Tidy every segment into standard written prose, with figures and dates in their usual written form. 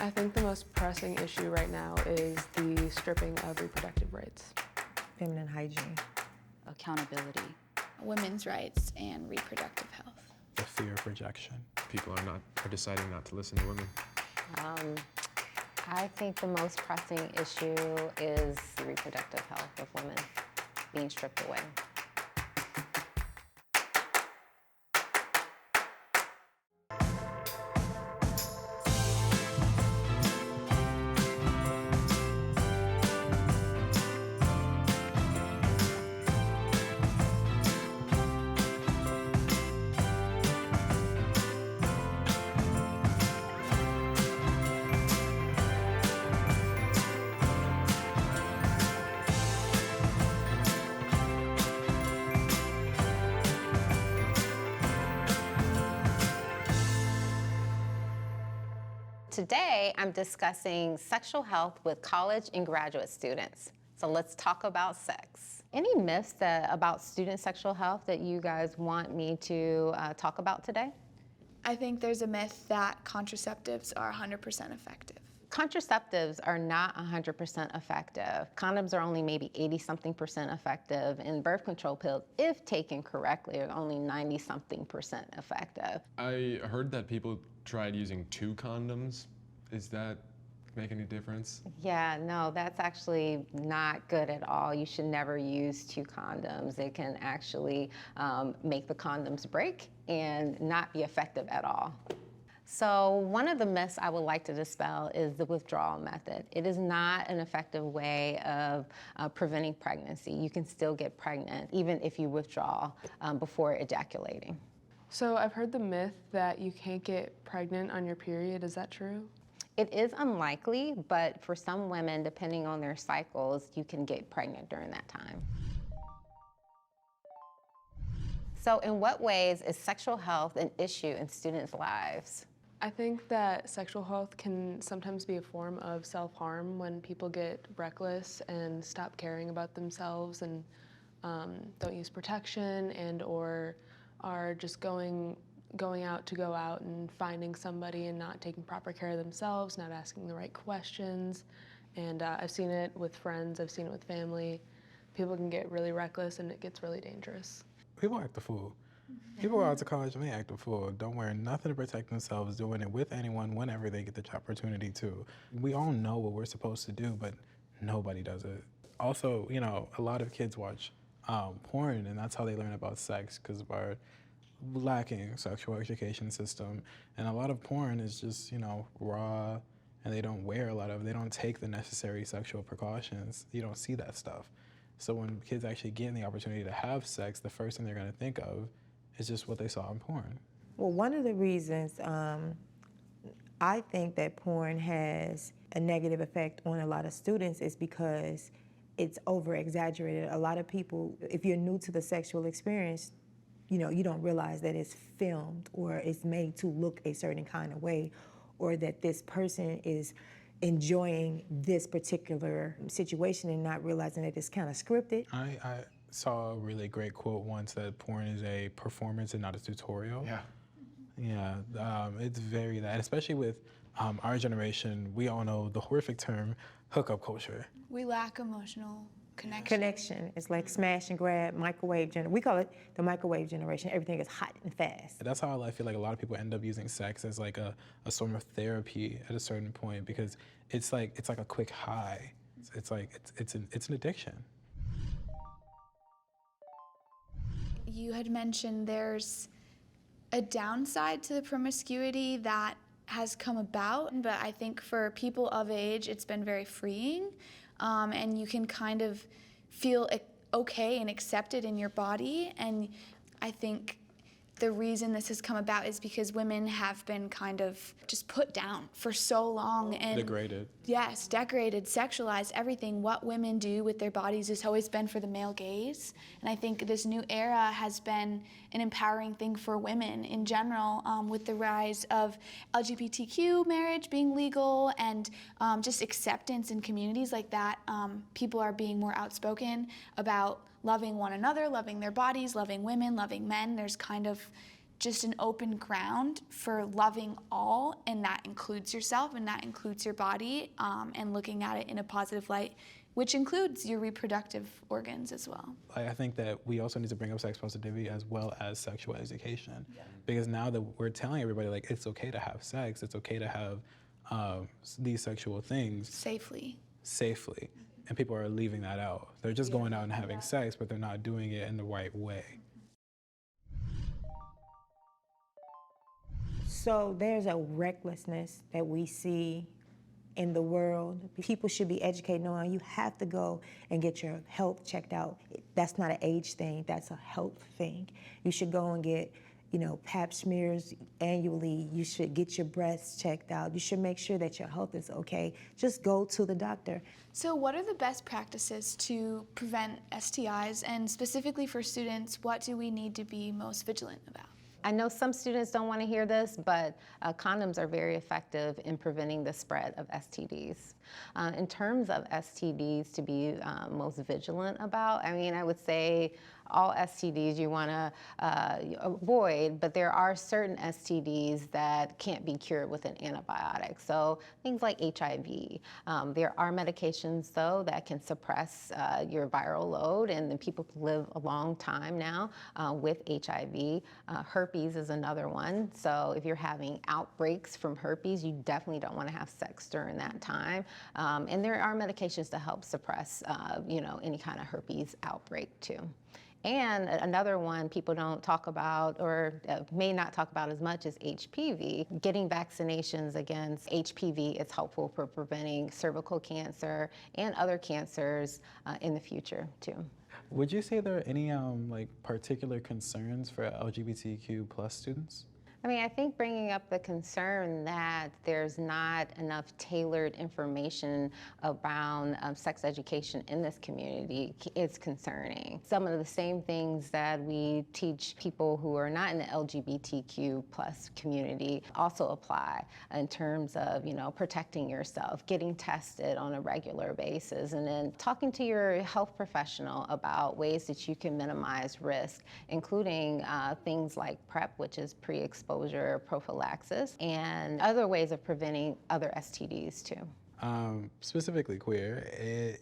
I think the most pressing issue right now is the stripping of reproductive rights. Feminine hygiene. Accountability. Women's rights and reproductive health. The fear of rejection. People are deciding not to listen to women. I think the most pressing issue is the reproductive health of women being stripped away. Today, I'm discussing sexual health with college and graduate students. So let's talk about sex. Any myths about student sexual health that you guys want me to talk about today? I think there's a myth that contraceptives are 100% effective. Contraceptives are not 100% effective. Condoms are only maybe 80-something% effective, and birth control pills, if taken correctly, are only 90-something% effective. I heard that people tried using 2 condoms. Does that make any difference? Yeah, no, that's actually not good at all. You should never use 2 condoms. It can actually make the condoms break and not be effective at all. So one of the myths I would like to dispel is the withdrawal method. It is not an effective way of preventing pregnancy. You can still get pregnant even if you withdraw before ejaculating. So I've heard the myth that you can't get pregnant on your period. Is that true? It is unlikely, but for some women, depending on their cycles, you can get pregnant during that time. So in what ways is sexual health an issue in students' lives? I think that sexual health can sometimes be a form of self-harm when people get reckless and stop caring about themselves and don't use protection and or are just going out to go out and finding somebody and not taking proper care of themselves, not asking the right questions. And I've seen it with friends, I've seen it with family. People can get really reckless and it gets really dangerous. People act a fool. People go out to college and they act a fool. Don't wear nothing to protect themselves, doing it with anyone whenever they get the opportunity to. We all know what we're supposed to do, but nobody does it. Also, you know, a lot of kids watch porn, and that's how they learn about sex, because of our lacking sexual education system. And a lot of porn is just, you know, raw, and they don't they don't take the necessary sexual precautions. You don't see that stuff. So when kids actually get the opportunity to have sex, the first thing they're going to think of is just what they saw in porn. Well, one of the reasons I think that porn has a negative effect on a lot of students is because it's over-exaggerated. A lot of people, if you're new to the sexual experience, you know, you don't realize that it's filmed or it's made to look a certain kind of way, or that this person is enjoying this particular situation and not realizing that it's kind of scripted. I saw a really great quote once that porn is a performance and not a tutorial. Yeah. Yeah, it's very that, especially with our generation. We all know the horrific term hookup culture. We lack emotional connection. Connection. It's like smash and grab, microwave generation. We call it the microwave generation. Everything is hot and fast. That's how I feel like a lot of people end up using sex as like a sort of therapy at a certain point, because it's like a quick high. It's an addiction. You had mentioned there's a downside to the promiscuity that has come about, but I think for people of age, it's been very freeing, and you can kind of feel okay and accepted in your body. And I think the reason this has come about is because women have been kind of just put down for so long and degraded. Yes, degraded, sexualized, everything. What women do with their bodies has always been for the male gaze. And I think this new era has been an empowering thing for women in general, with the rise of LGBTQ marriage being legal and just acceptance in communities like that. People are being more outspoken about loving one another, loving their bodies, loving women, loving men. There's kind of just an open ground for loving all, and that includes yourself and that includes your body, and looking at it in a positive light, which includes your reproductive organs as well. I think that we also need to bring up sex positivity as well as sexual education, because now that we're telling everybody, like, it's okay to have sex, it's okay to have these sexual things Safely. and people are leaving that out. They're just going out and having sex, but they're not doing it in the right way. So there's a recklessness that we see in the world. People should be educated on you have to go and get your health checked out. That's not an age thing, that's a health thing. You should go and get, pap smears annually. You should get your breasts checked out. You should make sure that your health is okay. Just go to the doctor. So what are the best practices to prevent STIs, and specifically for students, what do we need to be most vigilant about? I know some students don't want to hear this, but condoms are very effective in preventing the spread of STDs. In terms of STDs to be most vigilant about, I would say all STDs you want to avoid, but there are certain STDs that can't be cured with an antibiotic. So things like HIV. There are medications, though, that can suppress your viral load, and then people live a long time now with HIV. Herpes is another one. So if you're having outbreaks from herpes, you definitely don't want to have sex during that time. And there are medications to help suppress, any kind of herpes outbreak, too. And another one people don't talk about, or may not talk about as much, is HPV. Getting vaccinations against HPV is helpful for preventing cervical cancer and other cancers in the future, too. Would you say there are any particular concerns for LGBTQ plus students? I think bringing up the concern that there's not enough tailored information around sex education in this community is concerning. Some of the same things that we teach people who are not in the LGBTQ plus community also apply in terms of, protecting yourself, getting tested on a regular basis, and then talking to your health professional about ways that you can minimize risk, including things like PrEP, which is pre-exposure prophylaxis, and other ways of preventing other STDs too. Specifically queer,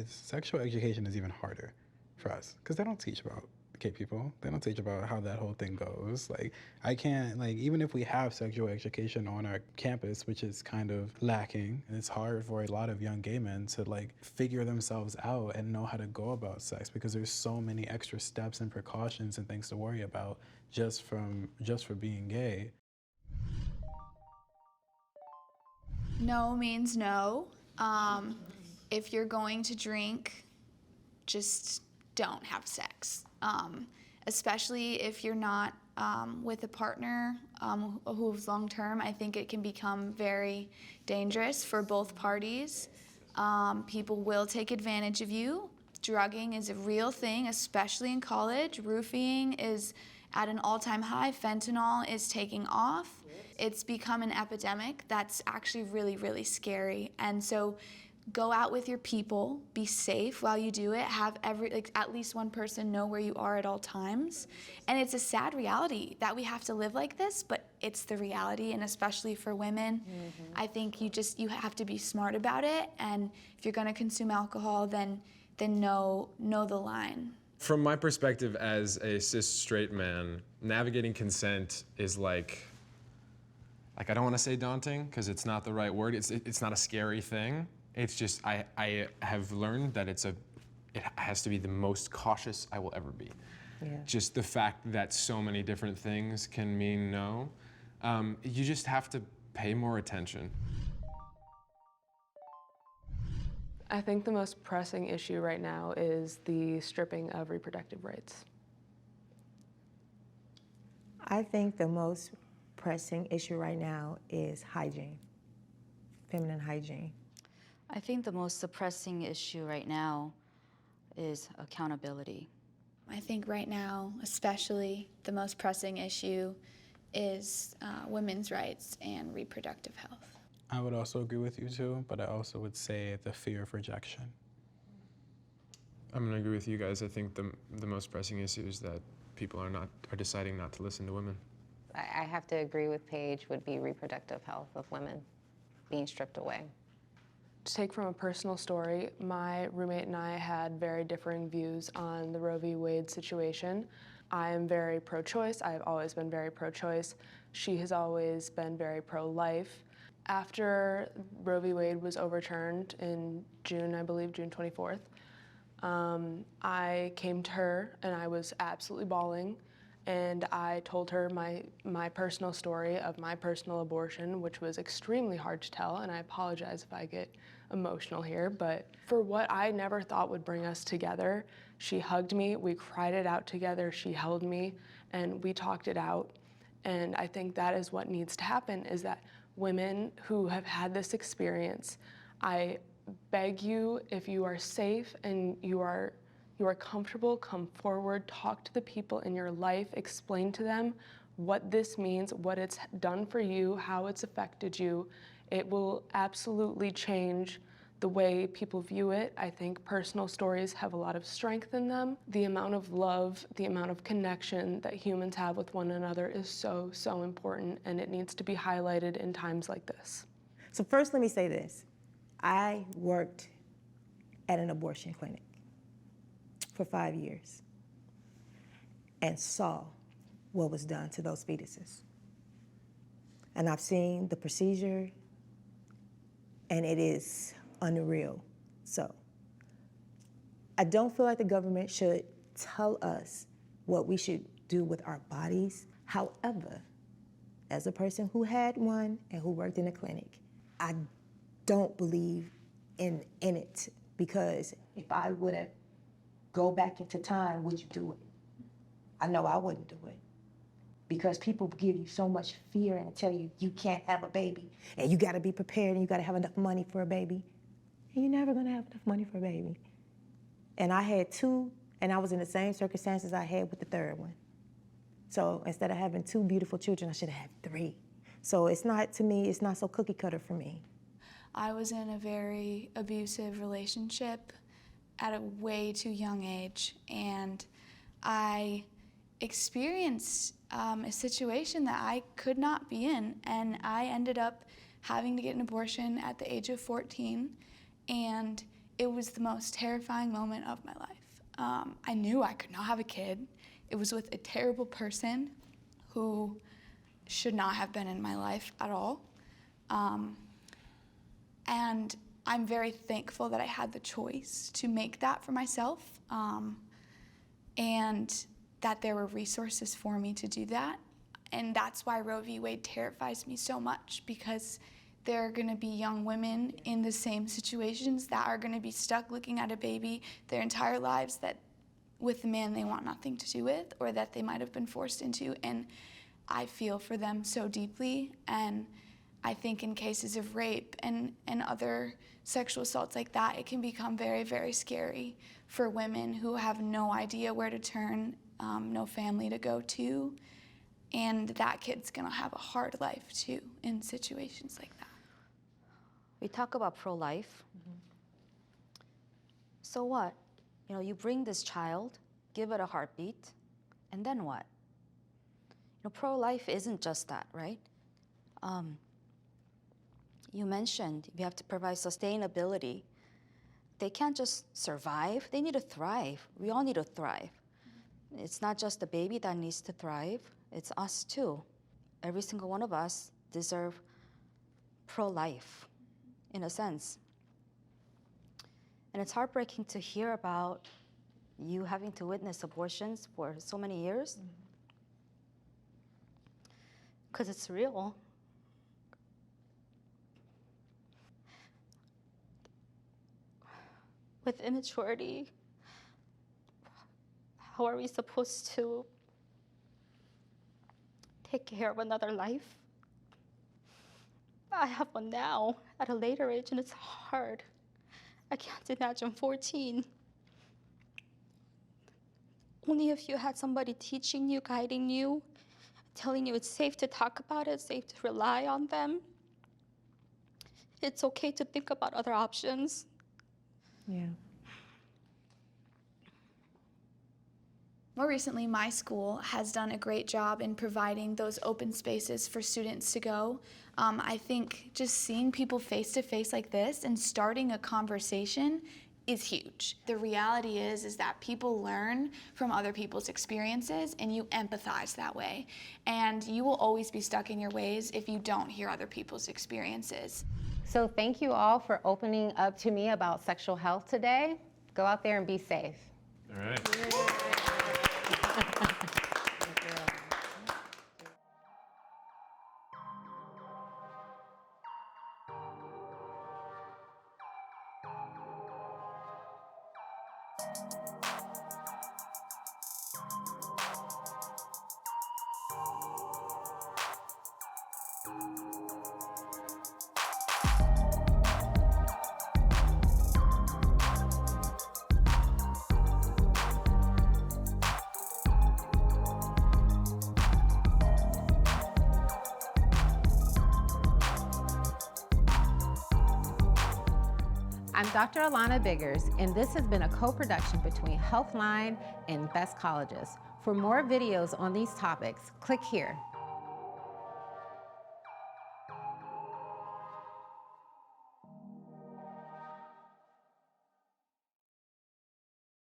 sexual education is even harder for us because they don't teach about gay people. They don't teach about how that whole thing goes. I can't, even if we have sexual education on our campus, which is kind of lacking, and it's hard for a lot of young gay men to figure themselves out and know how to go about sex, because there's so many extra steps and precautions and things to worry about just for being gay. No means no. If you're going to drink, just don't have sex. Especially if you're not with a partner who's long-term. I think it can become very dangerous for both parties. People will take advantage of you. Drugging is a real thing, especially in college. Roofing is at an all-time high. Fentanyl is taking off. It's become an epidemic that's actually really, really scary. And so go out with your people, be safe while you do it, have at least one person know where you are at all times. And it's a sad reality that we have to live like this, but it's the reality, and especially for women, I think you have to be smart about it, and if you're gonna consume alcohol, then know the line. From my perspective as a cis straight man, navigating consent is I don't want to say daunting because it's not the right word. It's not a scary thing. It's just I have learned that it has to be the most cautious I will ever be. Yeah. Just the fact that so many different things can mean no. You just have to pay more attention. I think the most pressing issue right now is the stripping of reproductive rights. I think the most pressing issue right now is hygiene, feminine hygiene. I think the most pressing issue right now is accountability. I think right now, especially, the most pressing issue is women's rights and reproductive health. I would also agree with you too, but I also would say the fear of rejection. I'm gonna agree with you guys. I think the most pressing issue is that people are deciding not to listen to women. I have to agree with Paige, would be reproductive health of women being stripped away. To take from a personal story, my roommate and I had very differing views on the Roe v. Wade situation. I am very pro-choice. I've always been very pro-choice. She has always been very pro-life. After Roe v. Wade was overturned in June, I believe, June 24th, I came to her and I was absolutely bawling, and I told her my personal story of my personal abortion, which was extremely hard to tell, and I apologize if I get emotional here, but for what I never thought would bring us together, she hugged me, we cried it out together, she held me, and we talked it out. And I think that is what needs to happen, is that women who have had this experience, I beg you, if you are safe and you are comfortable, come forward, talk to the people in your life, explain to them what this means, what it's done for you, how it's affected you. It will absolutely change the way people view it. I think personal stories have a lot of strength in them. The amount of love, the amount of connection that humans have with one another is so, so important, and it needs to be highlighted in times like this. So first, let me say this. I worked at an abortion clinic for 5 years and saw what was done to those fetuses. And I've seen the procedure, and it is unreal. So I don't feel like the government should tell us what we should do with our bodies. However, as a person who had one and who worked in a clinic, I don't believe in it, because if I would have go back into time, would you do it? I know I wouldn't do it, because people give you so much fear and tell you you can't have a baby, and you got to be prepared, and you got to have enough money for a baby, and you're never gonna have enough money for a baby. And I had two, and I was in the same circumstances I had with the third one. So instead of having two beautiful children, I should have had three. So it's not, to me, it's not so cookie cutter for me. I was in a very abusive relationship at a way too young age, and I experienced a situation that I could not be in, and I ended up having to get an abortion at the age of 14, and it was the most terrifying moment of my life. I knew I could not have a kid. It was with a terrible person who should not have been in my life at all. And I'm very thankful that I had the choice to make that for myself, and that there were resources for me to do that. And that's why Roe v. Wade terrifies me so much, because there are gonna be young women in the same situations that are gonna be stuck looking at a baby their entire lives that with a man they want nothing to do with, or that they might have been forced into. And I feel for them so deeply, and I think in cases of rape and other sexual assaults like that, it can become very, very scary for women who have no idea where to turn, no family to go to, and that kid's gonna have a hard life too in situations like that. We talk about pro-life. So what? You know, you bring this child, give it a heartbeat, and then what? You know, pro-life isn't just that, right? You mentioned you have to provide sustainability. They can't just survive, they need to thrive. We all need to thrive. It's not just the baby that needs to thrive, it's us too. Every single one of us deserve pro-life, in a sense. And it's heartbreaking to hear about you having to witness abortions for so many years, because it's real. With immaturity, how are we supposed to take care of another life? I have one now at a later age, and it's hard. I can't imagine 14. Only if you had somebody teaching you, guiding you, telling you it's safe to talk about it, safe to rely on them. It's okay to think about other options. Yeah. More recently, my school has done a great job in providing those open spaces for students to go. I think just seeing people face to face like this and starting a conversation is huge. The reality is that people learn from other people's experiences and you empathize that way. And you will always be stuck in your ways if you don't hear other people's experiences. So thank you all for opening up to me about sexual health today. Go out there and be safe. All right. I'm Dr. Alana Biggers, and this has been a co-production between Healthline and Best Colleges. For more videos on these topics, click here.